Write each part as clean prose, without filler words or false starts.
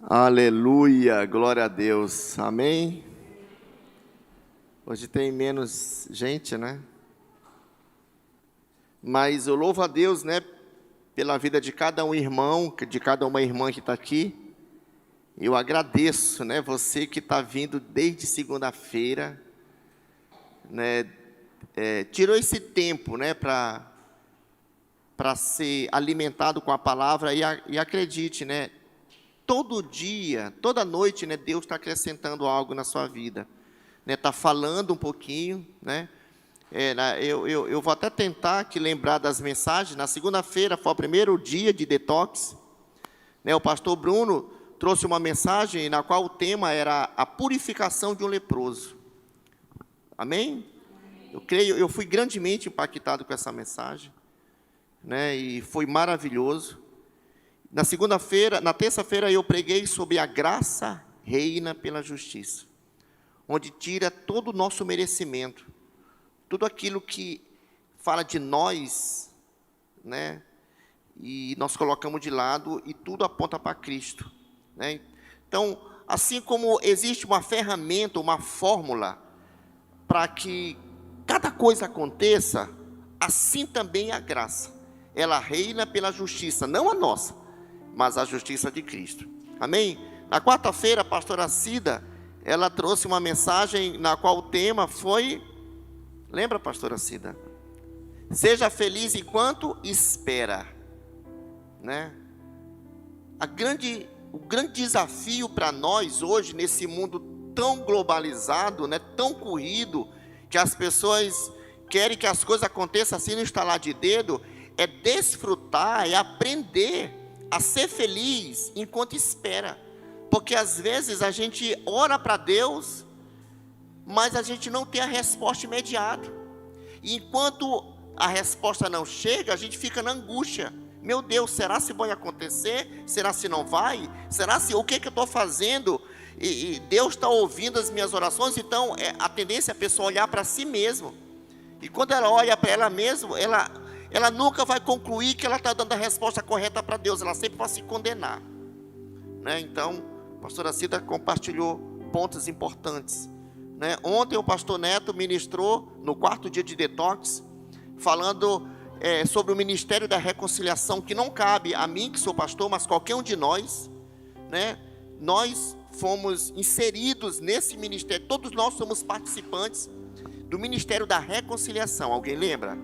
Aleluia, glória a Deus, amém? Hoje tem menos gente, né? Mas eu louvo a Deus, né? Pela vida de cada um irmão, de cada uma irmã que está aqui. Eu agradeço, né? Você que está vindo desde segunda-feira, né? Tirou esse tempo, né? Para ser alimentado com a palavra e acredite, né? Todo dia, toda noite, né, Deus está acrescentando algo na sua vida, né, está falando um pouquinho, né, eu vou até tentar aqui lembrar das mensagens. Na segunda-feira foi o primeiro dia de detox, né, o pastor Bruno trouxe uma mensagem na qual o tema era a purificação de um leproso, amém? Eu fui grandemente impactado com essa mensagem, né, e foi maravilhoso. Na segunda-feira, na terça-feira eu preguei sobre a graça reina pela justiça, onde tira todo o nosso merecimento, tudo aquilo que fala de nós, né, e nós colocamos de lado e tudo aponta para Cristo, né? Então, assim como existe uma ferramenta, uma fórmula para que cada coisa aconteça, assim também a graça, ela reina pela justiça, não a nossa, mas a justiça de Cristo, amém? Na quarta-feira, a pastora Cida, ela trouxe uma mensagem na qual o tema foi, lembra, pastora Cida? Seja feliz enquanto espera, né? O grande desafio para nós hoje, nesse mundo tão globalizado, né, tão corrido, que as pessoas querem que as coisas aconteçam assim no estalar de dedo, é desfrutar, é aprender a ser feliz enquanto espera, porque às vezes a gente ora para Deus, mas a gente não tem a resposta imediata, e enquanto a resposta não chega, a gente fica na angústia. Meu Deus, será se vai acontecer? Será se não vai? Será se o que eu estou fazendo? E Deus está ouvindo as minhas orações? Então a tendência é a pessoa olhar para si mesmo, e quando ela olha para ela mesma, ela nunca vai concluir que ela está dando a resposta correta para Deus, ela sempre vai se condenar, né? Então, a pastora Cida compartilhou pontos importantes, né? Ontem o pastor Neto ministrou no quarto dia de detox, falando sobre o ministério da reconciliação, que não cabe a mim, que sou pastor, mas qualquer um de nós, né? Nós fomos inseridos nesse ministério, todos nós somos participantes do ministério da reconciliação, alguém lembra?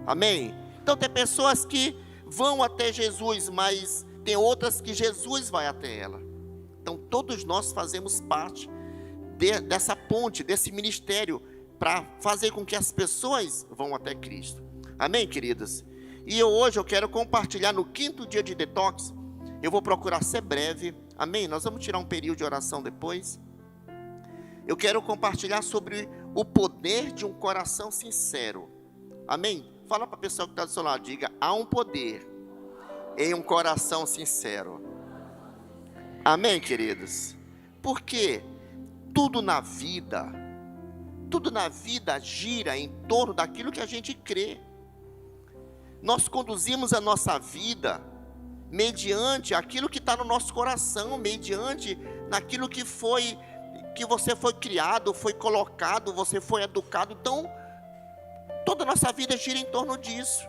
Amém? Então tem pessoas que vão até Jesus, mas tem outras que Jesus vai até ela. Então todos nós fazemos parte dessa ponte, desse ministério, para fazer com que as pessoas vão até Cristo. Amém, queridas? E hoje eu quero compartilhar no quinto dia de detox. Eu vou procurar ser breve, amém? Nós vamos tirar um período de oração depois. Eu quero compartilhar sobre o poder de um coração sincero, amém? Fala para a pessoa que está do seu lado, diga: há um poder em um coração sincero. Amém, queridos? Porque tudo na vida gira em torno daquilo que a gente crê. Nós conduzimos a nossa vida mediante aquilo que está no nosso coração, mediante naquilo que você foi criado, foi colocado, você foi educado. Então, toda a nossa vida gira em torno disso.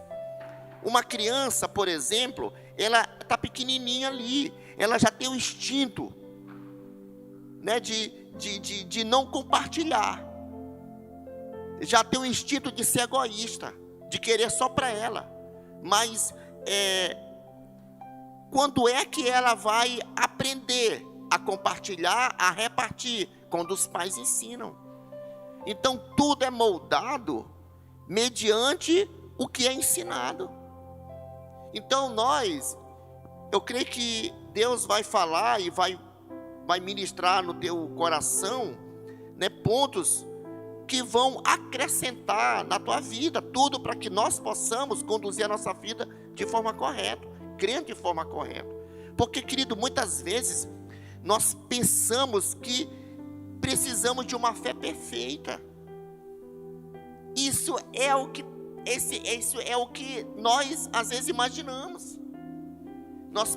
Uma criança, por exemplo, ela está pequenininha ali, ela já tem o instinto, né, de não compartilhar, já tem o instinto de ser egoísta, de querer só para ela. Mas quando é que ela vai aprender a compartilhar, a repartir? Quando os pais ensinam. Então tudo é moldado mediante o que é ensinado. Então eu creio que Deus vai falar e vai ministrar no teu coração, né, pontos que vão acrescentar na tua vida, tudo para que nós possamos conduzir a nossa vida de forma correta, crendo de forma correta. Porque, querido, muitas vezes nós pensamos que precisamos de uma fé perfeita. Isso é o que nós às vezes imaginamos. Nós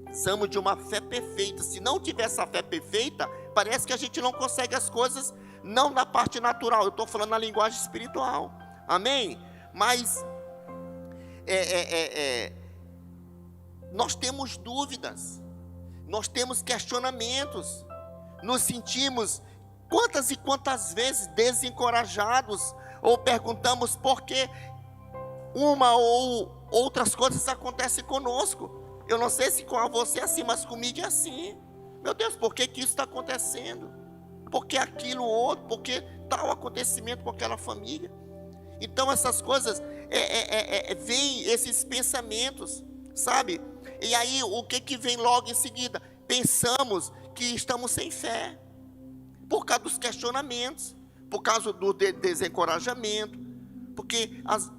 Precisamos de uma fé perfeita. Se não tiver essa fé perfeita, parece que a gente não consegue as coisas, não na parte natural, eu estou falando na linguagem espiritual, amém? Mas nós temos dúvidas, nós temos questionamentos, nos sentimos quantas e quantas vezes desencorajados, ou perguntamos por que uma ou outras coisas acontecem conosco. Eu não sei se com você é assim, mas comigo é assim. Meu Deus, por que isso está acontecendo? Por que aquilo outro? Por que tal acontecimento com aquela família? Então essas coisas, vêm esses pensamentos, sabe? E aí o que vem logo em seguida? Pensamos que estamos sem fé, por causa dos questionamentos, por causa do desencorajamento, porque às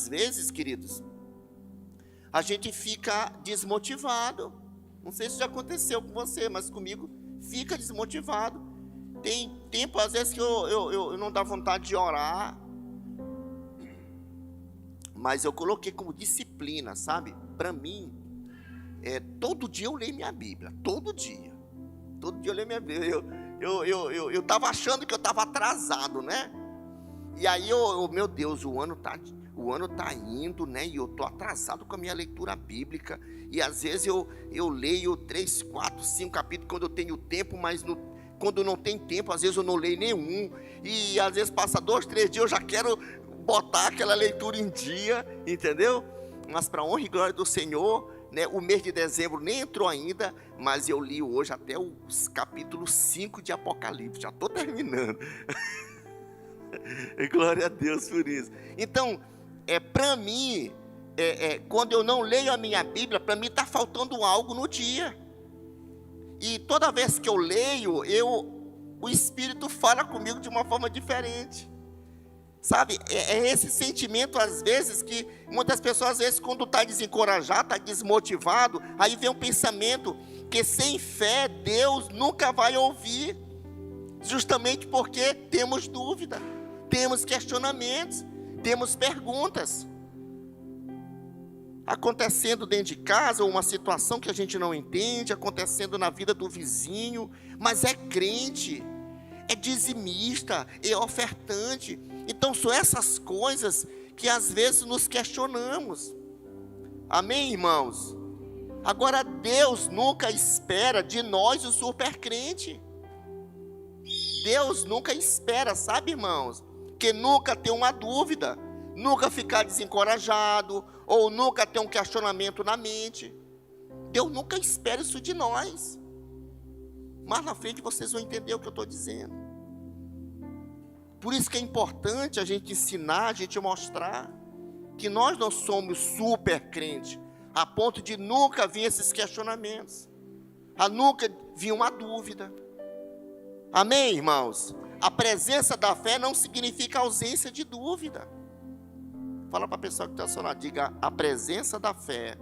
vezes, queridos, a gente fica desmotivado. Não sei se já aconteceu com você, mas comigo fica desmotivado. Tem tempo, às vezes, que eu não dá vontade de orar, mas eu coloquei como disciplina, sabe? Para mim, todo dia eu leio minha Bíblia, todo dia eu leio minha Bíblia. Eu estava achando que eu estava atrasado, né? E aí, meu Deus, o ano tá indo, né? E eu estou atrasado com a minha leitura bíblica. E às vezes eu leio 3, 4, 5 capítulos quando eu tenho tempo, mas quando não tem tempo, às vezes eu não leio nenhum. E às vezes passa 2, 3 dias, eu já quero botar aquela leitura em dia, entendeu? Mas para honra e glória do Senhor, né, o mês de dezembro nem entrou ainda, mas eu li hoje até os capítulos 5 de Apocalipse, já estou terminando. Glória a Deus por isso. Então, para mim, quando eu não leio a minha Bíblia, para mim está faltando algo no dia. E toda vez que eu leio, o Espírito fala comigo de uma forma diferente. Sabe, esse sentimento às vezes que muitas pessoas, às vezes, quando está desencorajado, está desmotivado, aí vem um pensamento que sem fé Deus nunca vai ouvir, justamente porque temos dúvida, temos questionamentos, temos perguntas. Acontecendo dentro de casa, uma situação que a gente não entende, acontecendo na vida do vizinho, mas é crente, é dizimista, é ofertante. Então são essas coisas que às vezes nos questionamos. Amém, irmãos? Agora Deus nunca espera de nós o super crente. Deus nunca espera, sabe, irmãos? Que nunca ter uma dúvida, nunca ficar desencorajado, ou nunca ter um questionamento na mente. Deus nunca espera isso de nós. Mais na frente vocês vão entender o que eu estou dizendo. Por isso que é importante a gente ensinar, a gente mostrar que nós não somos super crentes, a ponto de nunca vir esses questionamentos, a nunca vir uma dúvida. Amém, irmãos? A presença da fé não significa ausência de dúvida. Fala para a pessoa que está ao seu lado, diga: a presença da fé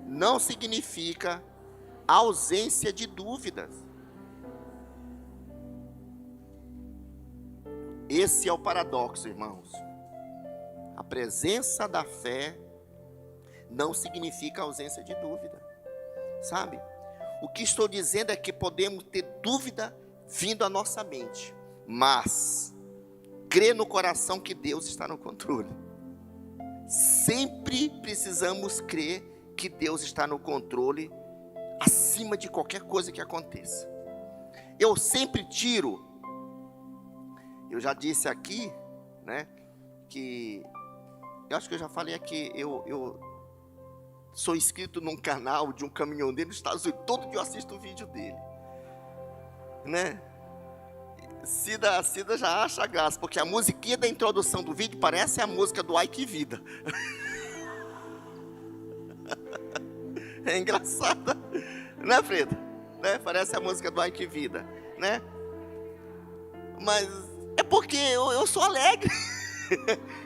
não significa ausência de dúvidas. Esse é o paradoxo, irmãos. A presença da fé não significa ausência de dúvida, sabe? O que estou dizendo é que podemos ter dúvida vindo à nossa mente, mas crer no coração que Deus está no controle. Sempre precisamos crer que Deus está no controle, acima de qualquer coisa que aconteça. Eu sempre tiro, eu já disse aqui, né, que eu acho que eu já falei aqui, eu sou inscrito num canal de um caminhoneiro nos Estados Unidos, todo dia eu assisto o vídeo dele, né? Cida já acha graça, porque a musiquinha da introdução do vídeo parece a música do Ai Que Vida. É engraçada, né, Freda? Né? Parece a música do Ai Que Vida, né? Mas é porque eu sou alegre.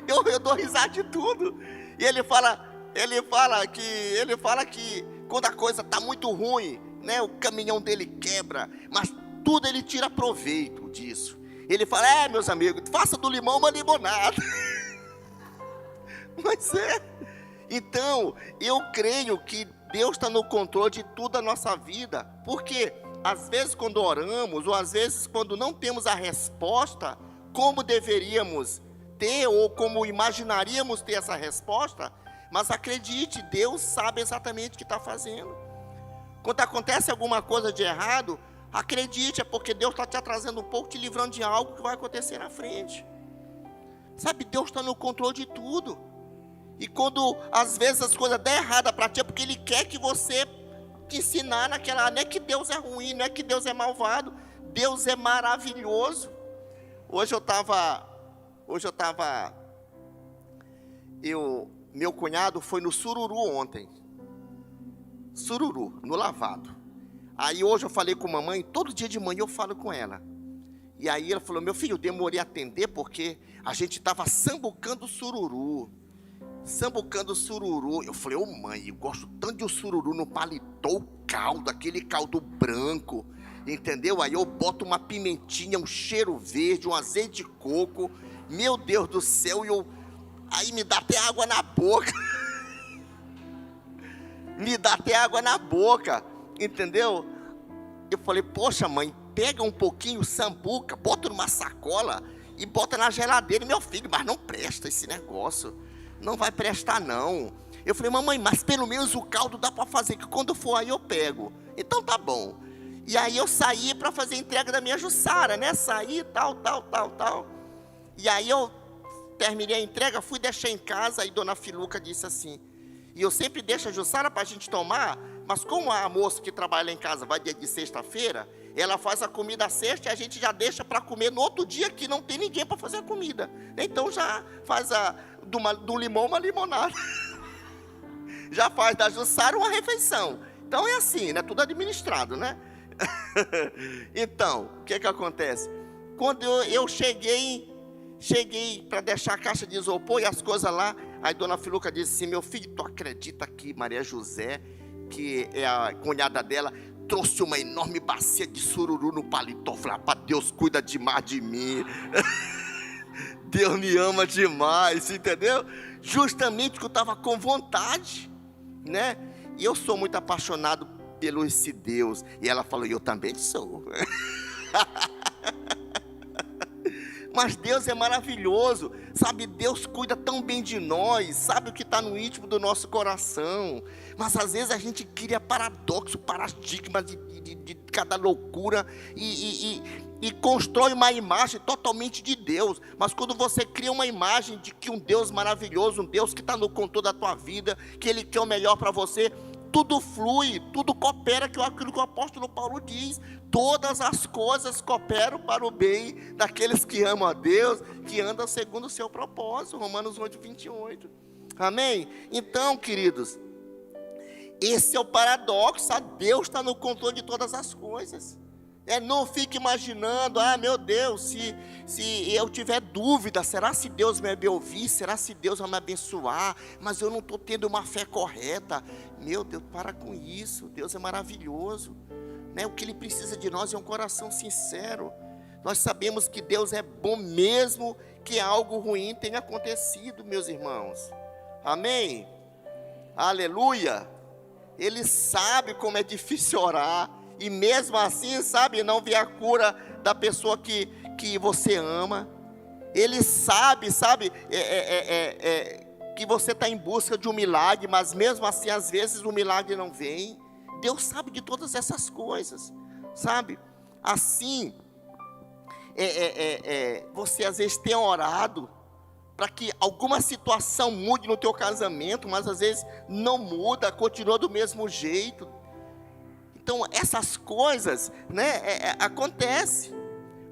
eu dou risada de tudo. E ele fala que quando a coisa está muito ruim, né, o caminhão dele quebra, mas tudo ele tira proveito disso. Ele fala: meus amigos, faça do limão uma limonada. Mas Então, eu creio que Deus está no controle de toda a nossa vida, porque às vezes quando oramos, ou às vezes quando não temos a resposta, como deveríamos ter, ou como imaginaríamos ter essa resposta, mas acredite, Deus sabe exatamente o que está fazendo. Quando acontece alguma coisa de errado, acredite, é porque Deus está te trazendo um pouco, te livrando de algo que vai acontecer na frente. Sabe, Deus está no controle de tudo. E quando às vezes as coisas dão errada para ti, é porque Ele quer que você te ensinar naquela. Não é que Deus é ruim, não é que Deus é malvado. Deus é maravilhoso. Meu cunhado foi no Sururu ontem. Sururu, no lavado. Aí hoje eu falei com a mamãe, todo dia de manhã eu falo com ela. E aí ela falou, meu filho, eu demorei a atender porque a gente estava sambucando sururu. Eu falei, ô mãe, eu gosto tanto de um sururu no paletó, o caldo, aquele caldo branco, entendeu? Aí eu boto uma pimentinha, um cheiro verde, um azeite de coco, meu Deus do céu, aí me dá até água na boca. Entendeu? Eu falei, poxa mãe, pega um pouquinho sambuca, bota numa sacola e bota na geladeira. Meu filho, mas não presta esse negócio, não vai prestar não. Eu falei, mamãe, mas pelo menos o caldo dá para fazer, que quando for aí eu pego. Então tá bom. E aí eu saí para fazer a entrega da minha Jussara, né? Saí, tal. E aí eu terminei a entrega, fui deixar em casa, aí dona Filuca disse assim, e eu sempre deixo a Jussara para a gente tomar, mas como a moça que trabalha lá em casa vai dia de sexta-feira, ela faz a comida sexta e a gente já deixa para comer no outro dia que não tem ninguém para fazer a comida. Então já faz do limão uma limonada. Já faz da Jussara uma refeição. Então é assim, né? Tudo administrado, né? Então, o que acontece? Quando eu cheguei para deixar a caixa de isopor e as coisas lá, aí dona Filuca disse assim, meu filho, tu acredita que Maria José, que é a cunhada dela, trouxe uma enorme bacia de sururu no paletó? Falei, Deus cuida demais de mim. Deus me ama demais, entendeu? Justamente que eu estava com vontade, né? E eu sou muito apaixonado pelo esse Deus. E ela falou, eu também sou. Mas Deus é maravilhoso, sabe? Deus cuida tão bem de nós, sabe o que está no íntimo do nosso coração. Mas às vezes a gente cria paradoxo, paradigma de cada loucura e constrói uma imagem totalmente de Deus. Mas quando você cria uma imagem de que um Deus maravilhoso, um Deus que está no controle da tua vida, que Ele quer o melhor para você, tudo flui, tudo coopera, que é aquilo que o apóstolo Paulo diz. Todas as coisas cooperam para o bem daqueles que amam a Deus, que andam segundo o seu propósito. Romanos 8, 28. Amém? Então, queridos, esse é o paradoxo. Deus está no controle de todas as coisas. Não fique imaginando, meu Deus, se eu tiver dúvida, será se Deus vai me ouvir? Será se Deus vai me abençoar? Mas eu não estou tendo uma fé correta. Meu Deus, para com isso. Deus é maravilhoso, né? O que Ele precisa de nós é um coração sincero. Nós sabemos que Deus é bom mesmo que algo ruim tenha acontecido, meus irmãos. Amém? Aleluia. Ele sabe como é difícil orar. E mesmo assim, sabe, não vê a cura da pessoa que você ama. Ele sabe, que você está em busca de um milagre, mas mesmo assim, às vezes o milagre não vem. Deus sabe de todas essas coisas, sabe? Assim, você às vezes tem orado para que alguma situação mude no teu casamento, mas às vezes não muda, continua do mesmo jeito. Então essas coisas, né, acontecem,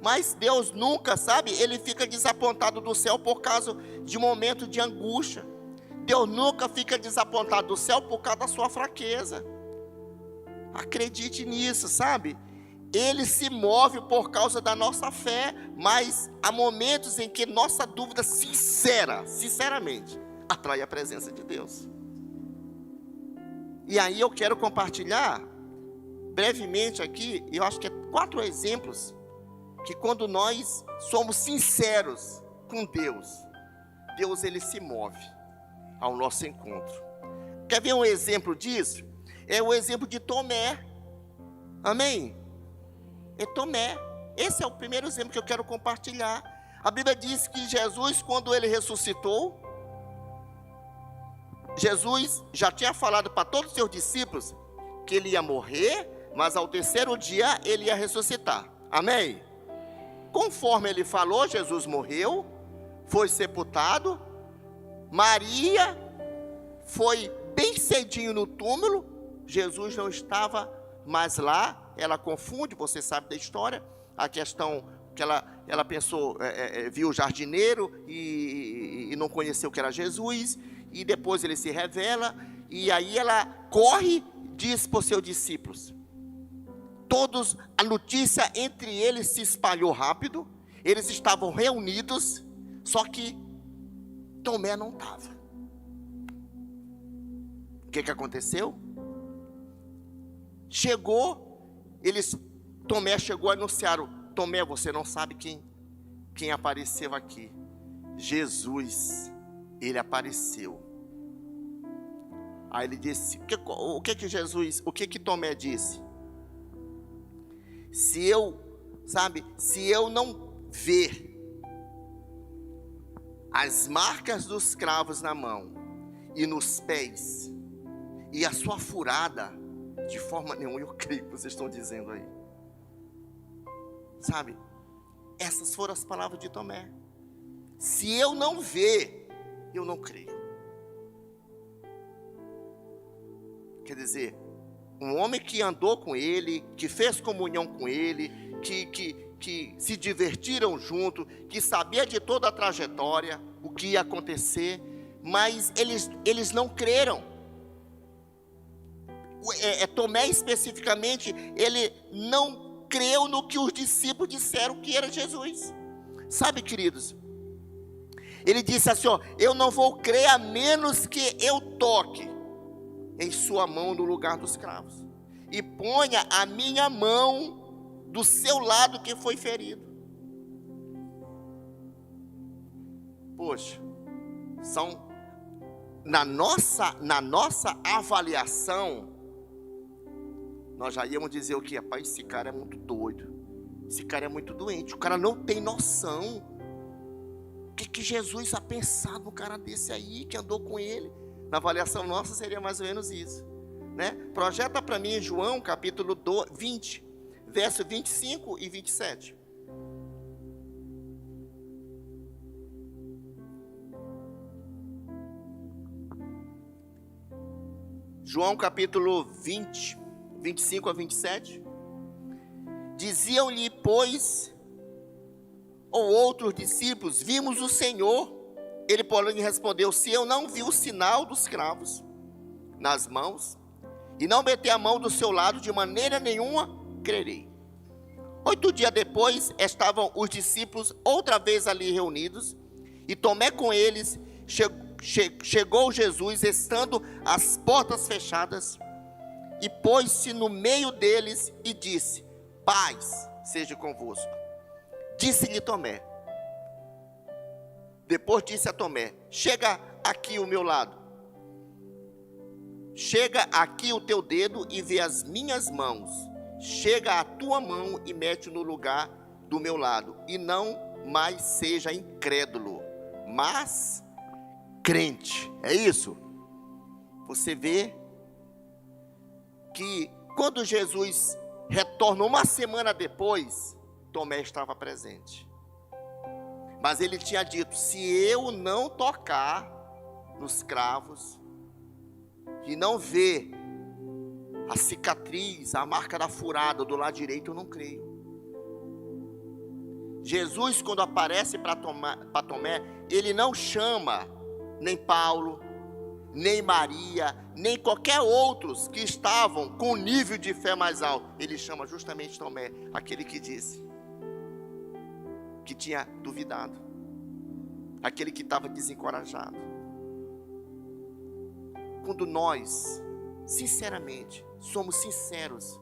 mas Deus nunca, sabe, Ele fica desapontado do céu por causa de um momento de angústia. Deus nunca fica desapontado do céu por causa da sua fraqueza. Acredite nisso, sabe? Ele se move por causa da nossa fé, mas há momentos em que nossa dúvida sinceramente, atrai a presença de Deus. E aí eu quero compartilhar brevemente aqui, eu acho que 4 exemplos, que quando nós somos sinceros com Deus, Ele se move ao nosso encontro. Quer ver um exemplo disso? É o exemplo de Tomé. Amém? É Tomé. Esse é o primeiro exemplo que eu quero compartilhar. A Bíblia diz que Jesus, quando ele ressuscitou, Jesus já tinha falado para todos os seus discípulos que ele ia morrer, mas ao terceiro dia ele ia ressuscitar. Amém? Conforme ele falou, Jesus morreu, foi sepultado. Maria foi bem cedinho no túmulo. Jesus não estava mais lá. Ela confunde, você sabe da história, a questão que ela pensou, viu o jardineiro e não conheceu que era Jesus, e depois ele se revela, e aí ela corre, diz para os seus discípulos. Todos, a notícia entre eles se espalhou rápido, eles estavam reunidos, só que Tomé não estava. O que aconteceu? Tomé chegou a anunciar: Tomé, você não sabe quem apareceu aqui. Jesus, ele apareceu. Aí ele disse, o que Tomé disse? Se eu não ver as marcas dos cravos na mão e nos pés, e a sua furada, de forma nenhuma eu creio que vocês estão dizendo aí. Sabe? Essas foram as palavras de Tomé. Se eu não ver, eu não creio. Quer dizer, um homem que andou com ele, que fez comunhão com ele, que se divertiram junto, que sabia de toda a trajetória, o que ia acontecer, mas eles não creram. Tomé especificamente, ele não creu no que os discípulos disseram que era Jesus. Sabe, queridos, ele disse assim, eu não vou crer a menos que eu toque em sua mão no lugar dos cravos, e ponha a minha mão do seu lado que foi ferido. Poxa, na nossa avaliação, nós já íamos dizer o quê? Rapaz, esse cara é muito doido, esse cara é muito doente, o cara não tem noção. O que Jesus a pensar no cara desse aí, que andou com ele? Na avaliação nossa seria mais ou menos isso, né? Projeta para mim João capítulo 20, verso 25 e 27. João capítulo 20, 25 a 27. Diziam-lhe, pois, ou outros discípulos, vimos o Senhor. Ele, porém, respondeu, se eu não vi o sinal dos cravos nas mãos, e não meter a mão do seu lado, de maneira nenhuma crerei. 8 dias depois, estavam os discípulos outra vez ali reunidos, e Tomé com eles. Chegou Jesus, estando as portas fechadas, e pôs-se no meio deles, e disse, paz seja convosco. Disse-lhe Tomé, depois disse a Tomé, chega aqui o meu lado, chega aqui o teu dedo e vê as minhas mãos, chega a tua mão e mete no lugar do meu lado, e não mais seja incrédulo, mas crente. É isso? Você vê que quando Jesus retorna uma semana depois, Tomé estava presente. Mas ele tinha dito, se eu não tocar nos cravos, e não ver a cicatriz, a marca da furada do lado direito, eu não creio. Jesus, quando aparece para Tomé, ele não chama nem Paulo, nem Maria, nem qualquer outros que estavam com nível de fé mais alto. Ele chama justamente Tomé, aquele que disse, que tinha duvidado, aquele que estava desencorajado. Quando nós, sinceramente, somos sinceros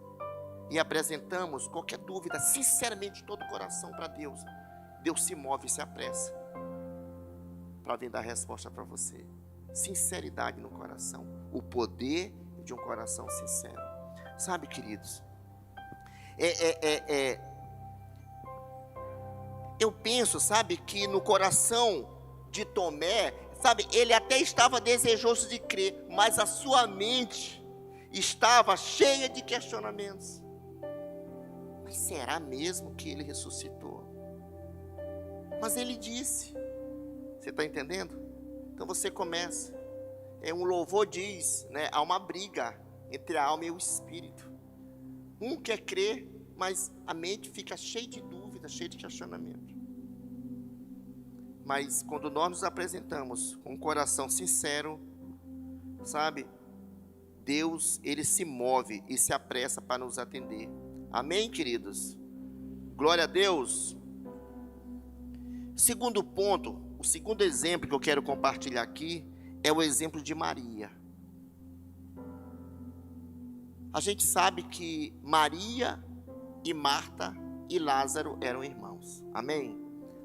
e apresentamos qualquer dúvida, sinceramente, de todo o coração para Deus, Deus se move e se apressa para vir dar resposta para você. sinceridade no coração. O poder de um coração sincero. Sabe, queridos, eu penso, sabe, que no coração de Tomé, sabe, ele até estava desejoso de crer, mas a sua mente estava cheia de questionamentos. Mas será mesmo que ele ressuscitou? Mas ele disse. Você está entendendo? Então você começa. Um louvor diz, né, há uma briga entre a alma e o espírito. Um quer crer, mas a mente fica cheia de dúvidas, cheia de questionamento. Mas quando nós nos apresentamos com um coração sincero, sabe, Deus, ele se move e se apressa para nos atender. Amém, queridos? Glória a Deus. Segundo ponto, o segundo exemplo que eu quero compartilhar aqui é o exemplo de Maria. A gente sabe que Maria e Marta e Lázaro eram irmãos. Amém?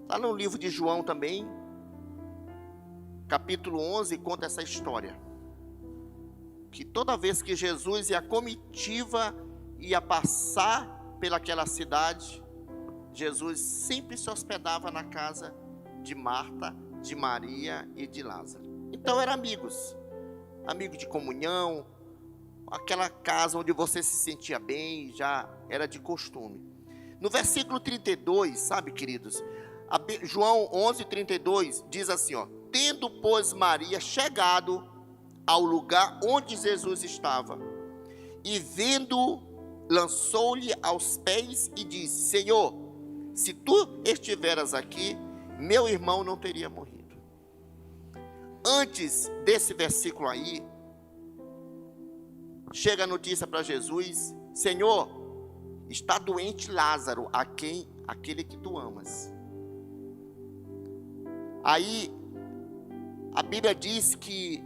Lá no livro de João também, capítulo 11, conta essa história. Que toda vez que Jesus e a comitiva ia passar pelaquela cidade, Jesus sempre se hospedava na casa de Marta, de Maria e de Lázaro. Então eram amigos de comunhão, aquela casa onde você se sentia bem, já era de costume. No versículo 32, sabe, queridos, João 11, 32 diz assim, ó: tendo, pois, Maria chegado ao lugar onde Jesus estava, e vendo, lançou-lhe aos pés e disse: Senhor, se tu estiveras aqui, meu irmão não teria morrido. Antes desse versículo aí, chega a notícia para Jesus: Senhor, está doente Lázaro, aquele que tu amas. Aí, a Bíblia diz que,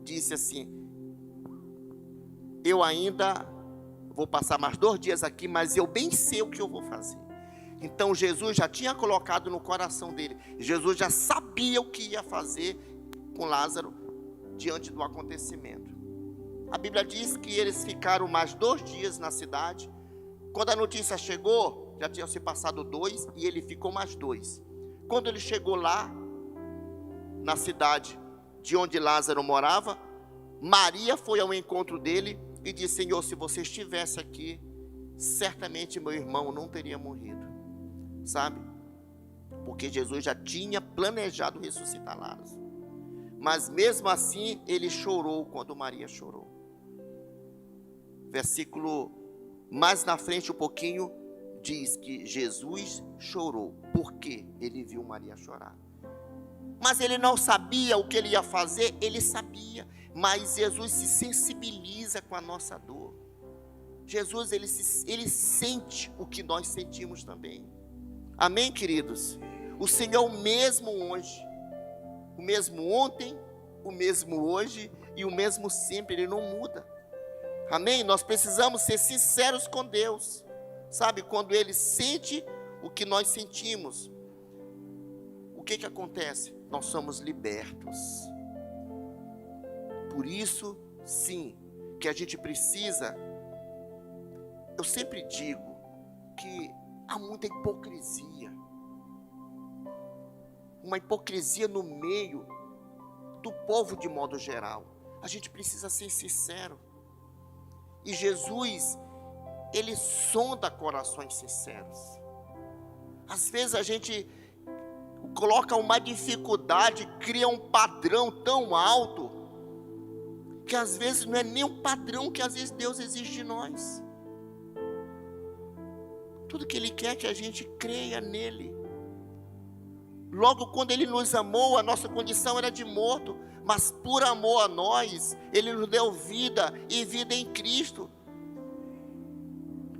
disse assim: eu ainda vou passar mais 2 dias aqui, mas eu bem sei o que eu vou fazer. Então Jesus já tinha colocado no coração dele, Jesus já sabia o que ia fazer com Lázaro diante do acontecimento. A Bíblia diz que eles ficaram mais 2 dias na cidade. Quando a notícia chegou, já tinham se passado 2 e ele ficou mais 2. Quando ele chegou lá, na cidade de onde Lázaro morava, Maria foi ao encontro dele e disse: Senhor, se você estivesse aqui, certamente meu irmão não teria morrido. Sabe? Porque Jesus já tinha planejado ressuscitar Lázaro. Mas mesmo assim, ele chorou quando Maria chorou. Versículo mais na frente um pouquinho, diz que Jesus chorou, porque ele viu Maria chorar. Mas ele não sabia o que ele ia fazer, ele sabia. Mas Jesus se sensibiliza com a nossa dor. Jesus, ele sente o que nós sentimos também. Amém, queridos? O Senhor o mesmo hoje, o mesmo ontem, o mesmo hoje e o mesmo sempre, Ele não muda. Amém? Nós precisamos ser sinceros com Deus. Sabe, quando Ele sente o que nós sentimos, o que acontece? Nós somos libertos. Por isso, sim, que a gente precisa. Eu sempre digo que há muita hipocrisia. Uma hipocrisia no meio do povo de modo geral. A gente precisa ser sincero. E Jesus, Ele sonda corações sinceros. Às vezes a gente coloca uma dificuldade, cria um padrão tão alto, que às vezes não é nem um padrão que às vezes Deus exige de nós. Tudo que Ele quer é que a gente creia nele. Logo quando Ele nos amou, a nossa condição era de morto, mas por amor a nós, Ele nos deu vida e vida em Cristo.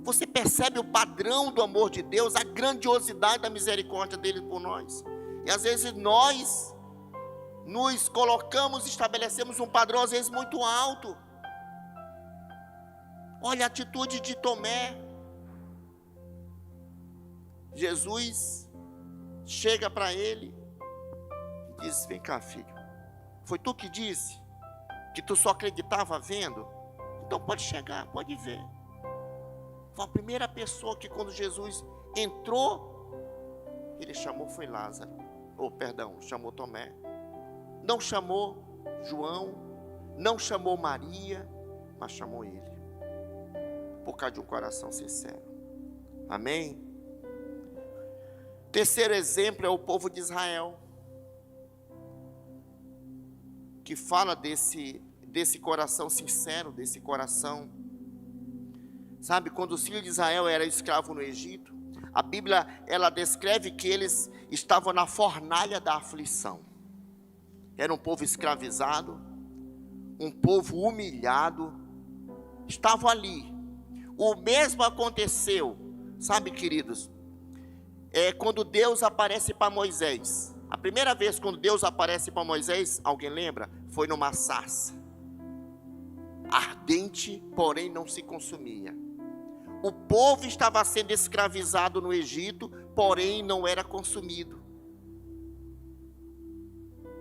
Você percebe o padrão do amor de Deus, a grandiosidade da misericórdia dele por nós. E às vezes nós nos colocamos, estabelecemos um padrão às vezes muito alto. Olha a atitude de Tomé. Jesus chega para ele, Diz: vem cá, filho, foi tu que disse que tu só acreditava vendo? Então pode chegar, pode ver. Foi a primeira pessoa que, quando Jesus entrou, ele chamou foi Lázaro. Chamou Tomé. Não chamou João, não chamou Maria, mas chamou ele, por causa de um coração sincero. Amém? Terceiro exemplo é o povo de Israel, que fala desse coração sincero, desse coração. Sabe, quando os filhos de Israel eram escravos no Egito, a Bíblia, ela descreve que eles estavam na fornalha da aflição. Era um povo escravizado, um povo humilhado, estavam ali. O mesmo aconteceu, sabe, queridos, quando Deus aparece para Moisés. A primeira vez quando Deus aparece para Moisés, alguém lembra? Foi numa sarça ardente, porém não se consumia. O povo estava sendo escravizado no Egito, porém não era consumido.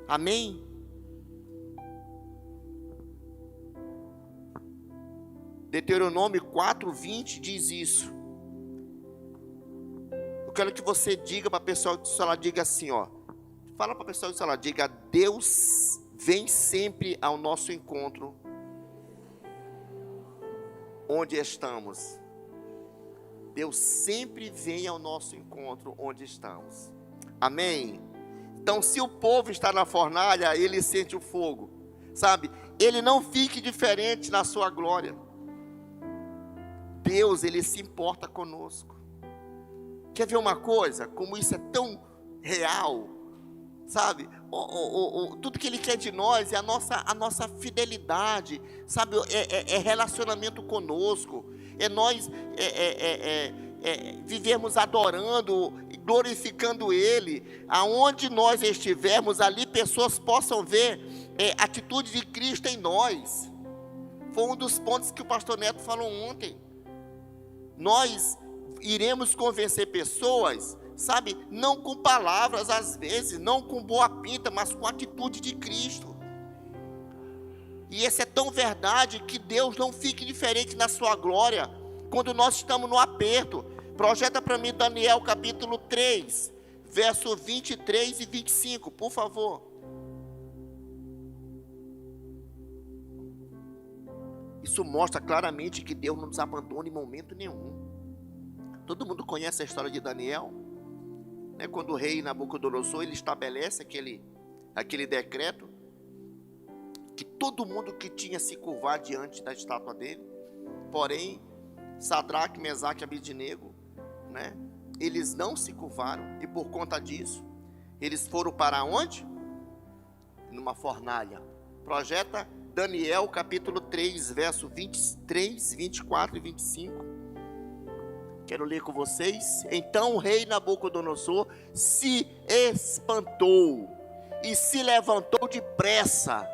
Amém? Deuteronômio 4:20 diz isso. Eu quero que você diga para a pessoa que ela diga assim, ó. Fala para a pessoa que ela diga: Deus vem sempre ao nosso encontro onde estamos. Deus sempre vem ao nosso encontro onde estamos. Amém? Então, se o povo está na fornalha, ele sente o fogo, sabe? Ele não fique diferente na sua glória. Deus, ele se importa conosco. Quer ver uma coisa? Como isso é tão real, sabe? Tudo que ele quer de nós é a nossa fidelidade, sabe? É relacionamento conosco, é nós vivermos adorando, glorificando ele. Aonde nós estivermos, ali pessoas possam ver a atitude de Cristo em nós. Foi um dos pontos que o pastor Neto falou ontem. Nós iremos convencer pessoas, sabe, não com palavras às vezes, não com boa pinta, mas com a atitude de Cristo. E isso é tão verdade que Deus não fique diferente na sua glória quando nós estamos no aperto. Projeta para mim Daniel capítulo 3, verso 23 e 25, por favor. Isso mostra claramente que Deus não nos abandona em momento nenhum. Todo mundo conhece a história de Daniel, né? Quando o rei Nabucodonosor, ele estabelece aquele decreto, que todo mundo que tinha se curvar diante da estátua dele, porém, Sadraque, Mesaque e Abednego, né? Eles não se curvaram, e por conta disso, eles foram para onde? Numa fornalha. Projeta Daniel capítulo 3, verso 23, 24 e 25. Quero ler com vocês. Então o rei Nabucodonosor se espantou e se levantou depressa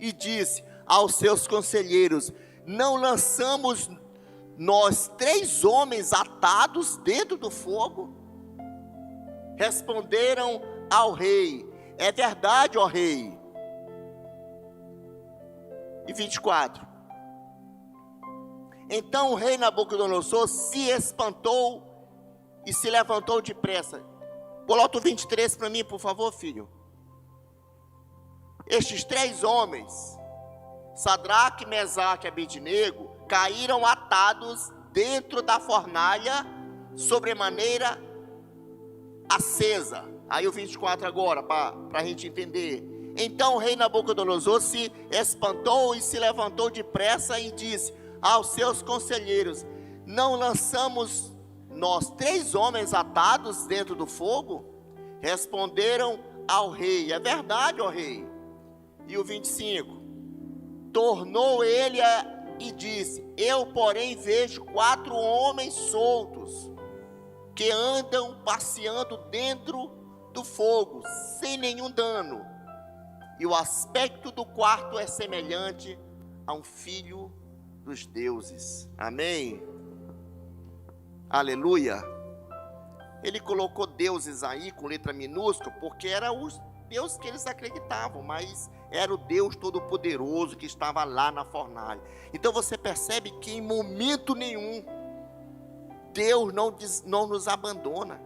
e disse aos seus conselheiros: não lançamos nós 3 homens atados dentro do fogo? Responderam ao rei: é verdade, ó rei. E 24. Então o rei Nabucodonosor se espantou e se levantou depressa. Coloca o 23 para mim, por favor, filho. Estes 3 homens, Sadraque, Mesaque e Abednego, caíram atados dentro da fornalha, sobremaneira acesa. Aí o 24 agora, para a gente entender. Então o rei Nabucodonosor se espantou e se levantou depressa e disse aos seus conselheiros: não lançamos nós 3 homens atados dentro do fogo? Responderam ao rei: é verdade, ó rei. E o 25, tornou ele e disse: eu, porém, vejo 4 homens soltos, que andam passeando dentro do fogo, sem nenhum dano. E o aspecto do quarto é semelhante a um filho dos deuses. Amém? Aleluia. Ele colocou deuses aí com letra minúscula, porque eram os Deus que eles acreditavam, mas era o Deus Todo-Poderoso que estava lá na fornalha. Então você percebe que em momento nenhum Deus não nos abandona.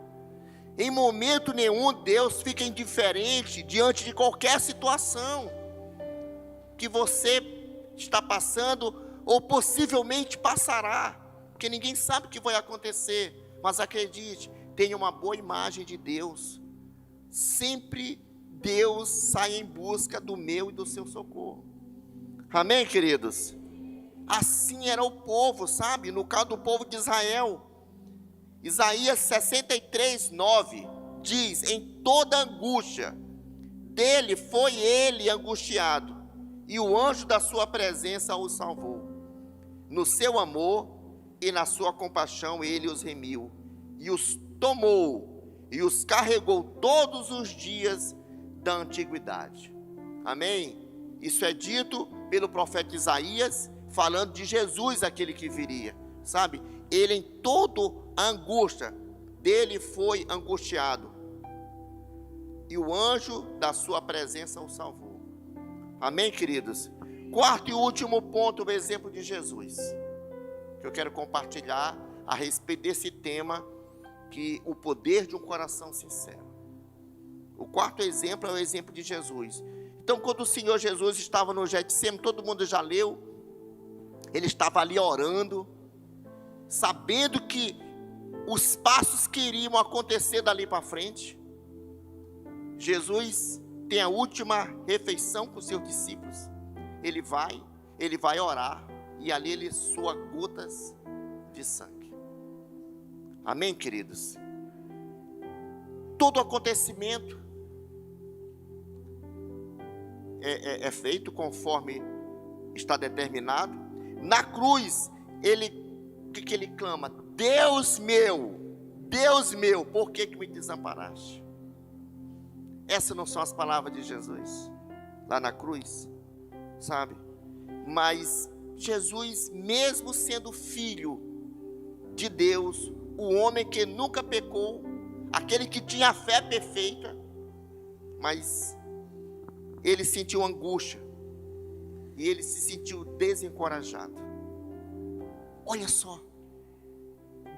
Em momento nenhum Deus fica indiferente diante de qualquer situação que você está passando ou possivelmente passará, porque ninguém sabe o que vai acontecer. Mas acredite, tenha uma boa imagem de Deus. Sempre Deus sai em busca do meu e do seu socorro. Amém, queridos? Assim era o povo, sabe? No caso do povo de Israel, Isaías 63, 9 diz: em toda angústia dele foi ele angustiado, e o anjo da sua presença o salvou. No seu amor e na sua compaixão ele os remiu, e os tomou, e os carregou todos os dias da antiguidade. Amém? Isso é dito pelo profeta Isaías, falando de Jesus, aquele que viria, sabe? Ele em toda a angústia dele foi angustiado, e o anjo da sua presença o salvou. Amém, queridos? Quarto e último ponto, o exemplo de Jesus, que eu quero compartilhar a respeito desse tema, que o poder de um coração sincero. O quarto exemplo é o exemplo de Jesus. Então, quando o Senhor Jesus estava no Getsêmani, todo mundo já leu, ele estava ali orando, sabendo que os passos que iriam acontecer dali para frente. Jesus tem a última refeição com os seus discípulos. Ele vai orar, e ali ele sua gotas de sangue. Amém, queridos? Todo acontecimento é feito conforme está determinado. Na cruz, o que ele clama? Deus meu, por que me desamparaste? Essas não são as palavras de Jesus lá na cruz, sabe? Mas Jesus, mesmo sendo filho de Deus, o homem que nunca pecou, aquele que tinha a fé perfeita, mas ele sentiu angústia, e ele se sentiu desencorajado. Olha só,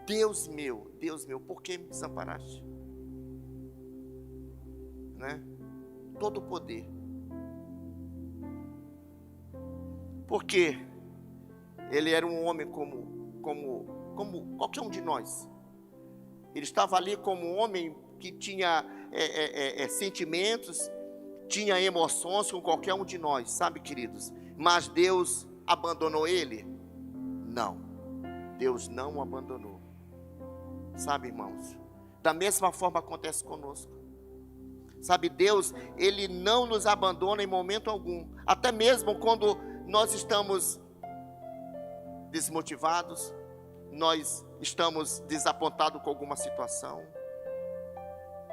Deus meu, por que me desamparaste? Né? Todo o poder. Porque ele era um homem como qualquer um de nós. Ele estava ali como um homem que tinha sentimentos, tinha emoções com qualquer um de nós, sabe, queridos? Mas Deus abandonou ele? Não, Deus não o abandonou. Sabe, irmãos? Da mesma forma acontece conosco. Sabe, Deus, ele não nos abandona em momento algum. Até mesmo quando nós estamos desmotivados, nós estamos desapontados com alguma situação,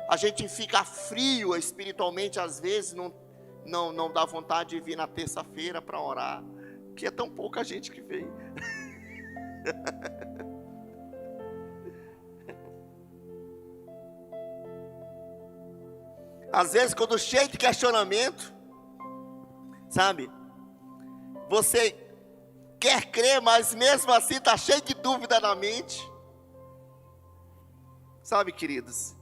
a gente fica frio espiritualmente, às vezes não dá vontade de vir na terça-feira para orar, que é tão pouca gente que vem. Às vezes, quando cheio de questionamento, sabe, você quer crer, mas mesmo assim está cheio de dúvida na mente. Sabe, queridos,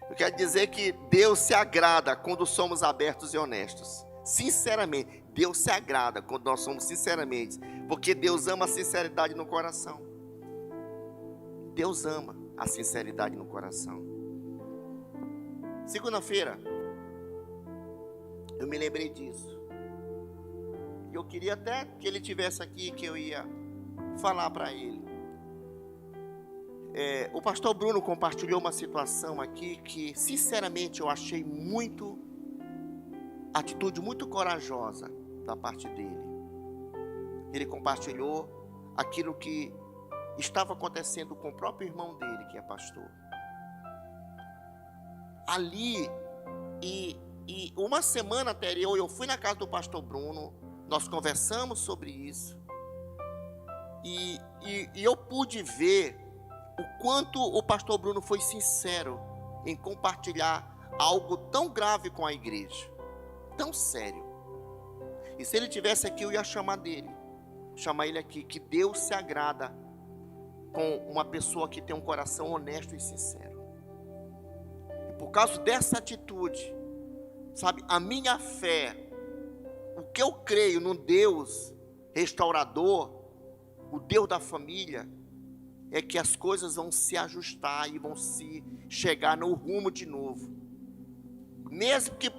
eu quero dizer que Deus se agrada quando somos abertos e honestos. Sinceramente, Deus se agrada quando nós somos sinceramente, porque Deus ama a sinceridade no coração. Deus ama a sinceridade no coração. Segunda-feira, eu me lembrei disso. E eu queria até que ele estivesse aqui, que eu ia falar para ele. O pastor Bruno compartilhou uma situação aqui que, sinceramente, eu achei atitude muito corajosa da parte dele. Ele compartilhou aquilo que estava acontecendo com o próprio irmão dele, que é pastor. Ali, e uma semana anterior, eu fui na casa do pastor Bruno, nós conversamos sobre isso, e eu pude ver o quanto o pastor Bruno foi sincero em compartilhar algo tão grave com a igreja. tão sério. E se ele tivesse aqui, eu ia chamar ele aqui, que Deus se agrada com uma pessoa que tem um coração honesto e sincero. E por causa dessa atitude, sabe, a minha fé, o que eu creio num Deus restaurador, o Deus da família, é que as coisas vão se ajustar e vão se chegar no rumo de novo. Mesmo que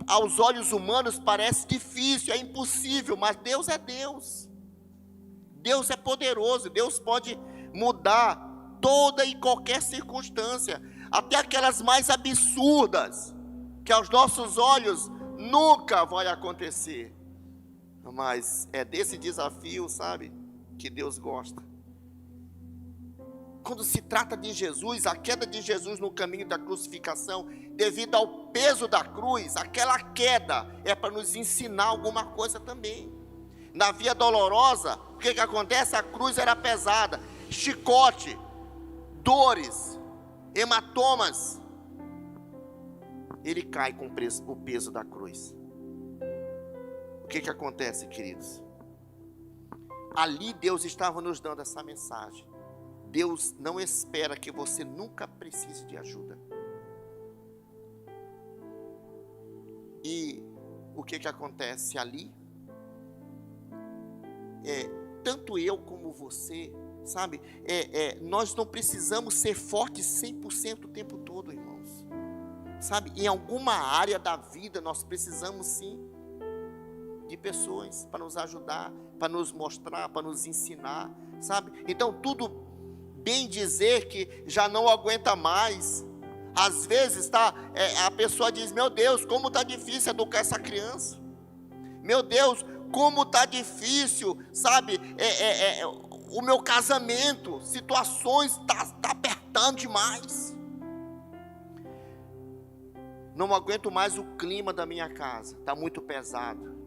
aos olhos humanos parece difícil, é impossível, mas Deus é Deus. Deus é poderoso, Deus pode mudar toda e qualquer circunstância, até aquelas mais absurdas, que aos nossos olhos nunca vai acontecer. Mas é desse desafio, sabe, que Deus gosta. Quando se trata de Jesus, a queda de Jesus no caminho da crucificação, devido ao peso da cruz, aquela queda é para nos ensinar alguma coisa também. Na via dolorosa, o que acontece? A cruz era pesada, chicote, dores, hematomas. Ele cai com o peso da cruz. O que acontece, queridos? Ali Deus estava nos dando essa mensagem. Deus não espera que você nunca precise de ajuda. E o que acontece ali? Tanto eu como você, sabe? Nós não precisamos ser fortes 100% o tempo todo, irmãos. Sabe? Em alguma área da vida nós precisamos sim de pessoas para nos ajudar, para nos mostrar, para nos ensinar, sabe? Então tudo bem dizer que já não aguenta mais. Às vezes a pessoa diz: meu Deus, como está difícil educar essa criança. Meu Deus, como está difícil, sabe, o meu casamento, situações, está apertando demais. Não aguento mais o clima da minha casa, está muito pesado.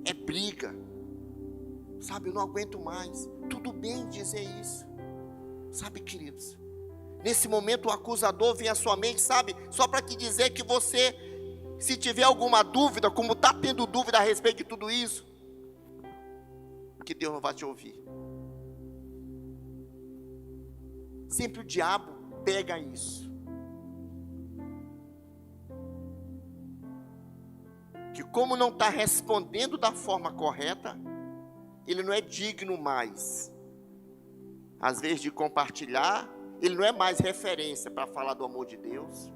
É briga, sabe, eu não aguento mais. Tudo bem dizer isso. Sabe, queridos, nesse momento o acusador vem à sua mente, sabe, só para te dizer que você, se tiver alguma dúvida, como está tendo dúvida a respeito de tudo isso, que Deus não vai te ouvir. Sempre o diabo pega isso. Que como não está respondendo da forma correta, ele não é digno mais, às vezes, de compartilhar. Ele não é mais referência para falar do amor de Deus.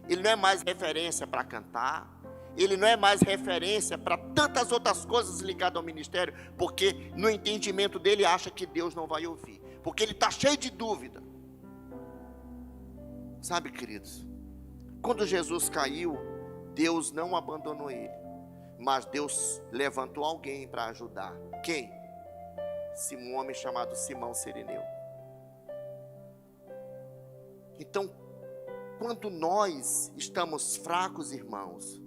Ele não é mais referência para cantar. Ele não é mais referência para tantas outras coisas ligadas ao ministério, porque no entendimento dele acha que Deus não vai ouvir, porque ele está cheio de dúvida. Sabe, queridos, quando Jesus caiu, Deus não abandonou ele, mas Deus levantou alguém para ajudar. Quem? Um homem chamado Simão Cireneu. Então, quando nós estamos fracos, irmãos,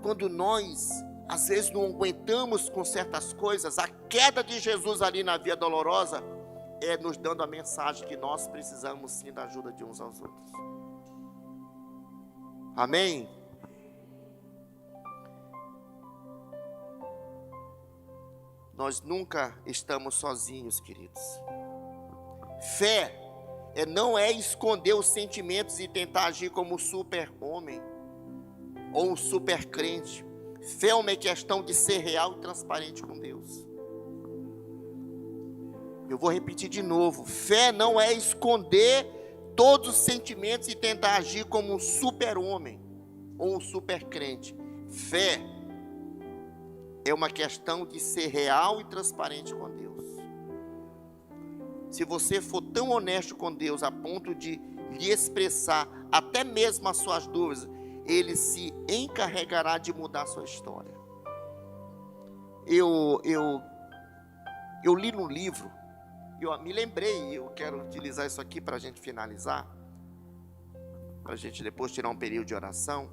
quando nós às vezes não aguentamos com certas coisas, a queda de Jesus ali na via dolorosa é nos dando a mensagem que nós precisamos sim da ajuda de uns aos outros. Amém? Nós nunca estamos sozinhos, queridos. Fé não é esconder os sentimentos e tentar agir como um super-homem ou um super-crente. Fé é uma questão de ser real e transparente com Deus. Eu vou repetir de novo. Fé não é esconder todos os sentimentos e tentar agir como um super-homem ou um super-crente. Fé é uma questão de ser real e transparente com Deus. Se você for tão honesto com Deus a ponto de lhe expressar até mesmo as suas dúvidas, Ele se encarregará de mudar a sua história. Eu li no livro, eu me lembrei, eu quero utilizar isso aqui para a gente finalizar, para a gente depois tirar um período de oração,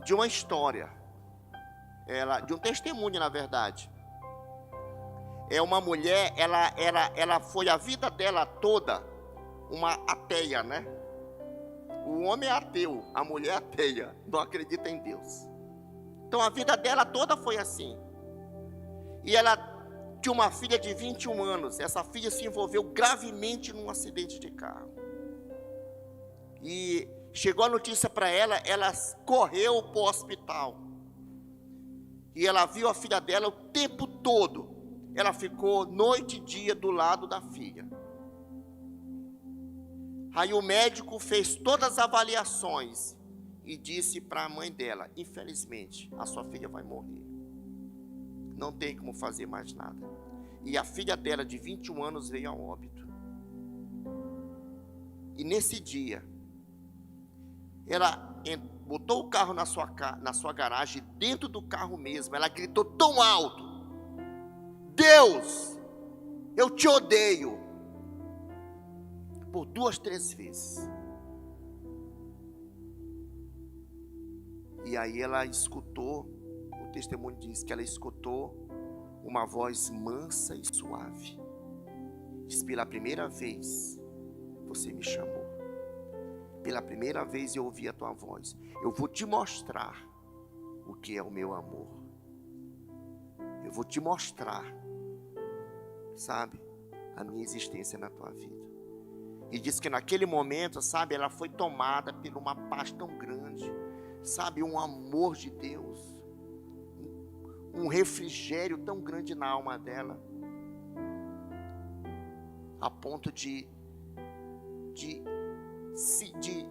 de uma história, de um testemunho, na verdade. É uma mulher, ela foi a vida dela toda uma ateia, né? O homem é ateu, a mulher é ateia, não acredita em Deus. Então a vida dela toda foi assim. E ela tinha uma filha de 21 anos. Essa filha se envolveu gravemente num acidente de carro. E chegou a notícia para ela, ela correu para o hospital. E ela viu a filha dela o tempo todo. Ela ficou noite e dia do lado da filha. Aí o médico fez todas as avaliações e disse para a mãe dela: infelizmente, a sua filha vai morrer. Não tem como fazer mais nada. E a filha dela, de 21 anos, veio a óbito. E nesse dia, ela botou o carro na sua garagem, dentro do carro mesmo, ela gritou tão alto: Deus, eu te odeio. Por 2, 3 vezes. E aí ela escutou, o testemunho diz que ela escutou uma voz mansa e suave. Diz: pela primeira vez você me chamou. Pela primeira vez eu ouvi a tua voz. Eu vou te mostrar o que é o meu amor. Eu vou te mostrar, sabe, a minha existência na tua vida. E diz que naquele momento, sabe, ela foi tomada por uma paz tão grande, sabe, um amor de Deus, um refrigério tão grande na alma dela, a ponto de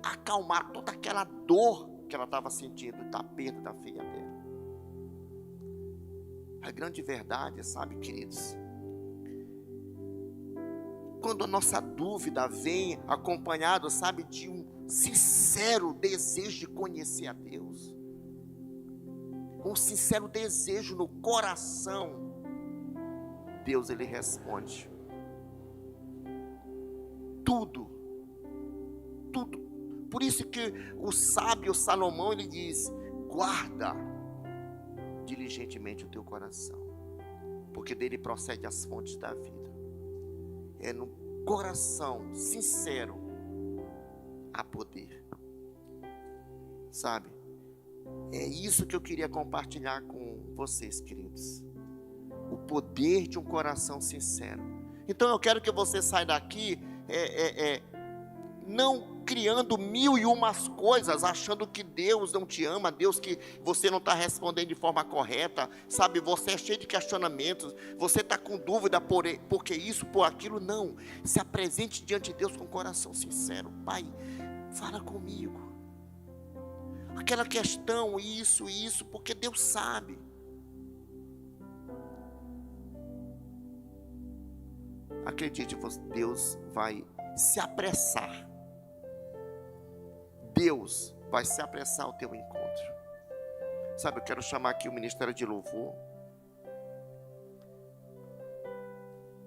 acalmar toda aquela dor que ela estava sentindo da perda da filha dela. A grande verdade, sabe, queridos, quando a nossa dúvida vem acompanhado, sabe, de um sincero desejo de conhecer a Deus, um sincero desejo no coração, Deus, Ele responde. Tudo. Por isso que o sábio Salomão, ele diz: guarda diligentemente o teu coração, porque dele procede as fontes da vida. É no coração sincero há poder, sabe? É isso que eu queria compartilhar com vocês, queridos, o poder de um coração sincero. Então eu quero que você saia daqui não criando 1001 coisas, achando que Deus não te ama, Deus, que você não está respondendo de forma correta, sabe, você é cheio de questionamentos, você está com dúvida por que isso, por aquilo. Não, se apresente diante de Deus com o coração sincero: Pai, fala comigo, aquela questão, isso, porque Deus sabe. Acredite, Deus vai se apressar. Deus vai se apressar ao teu encontro. Sabe, eu quero chamar aqui o Ministério de Louvor.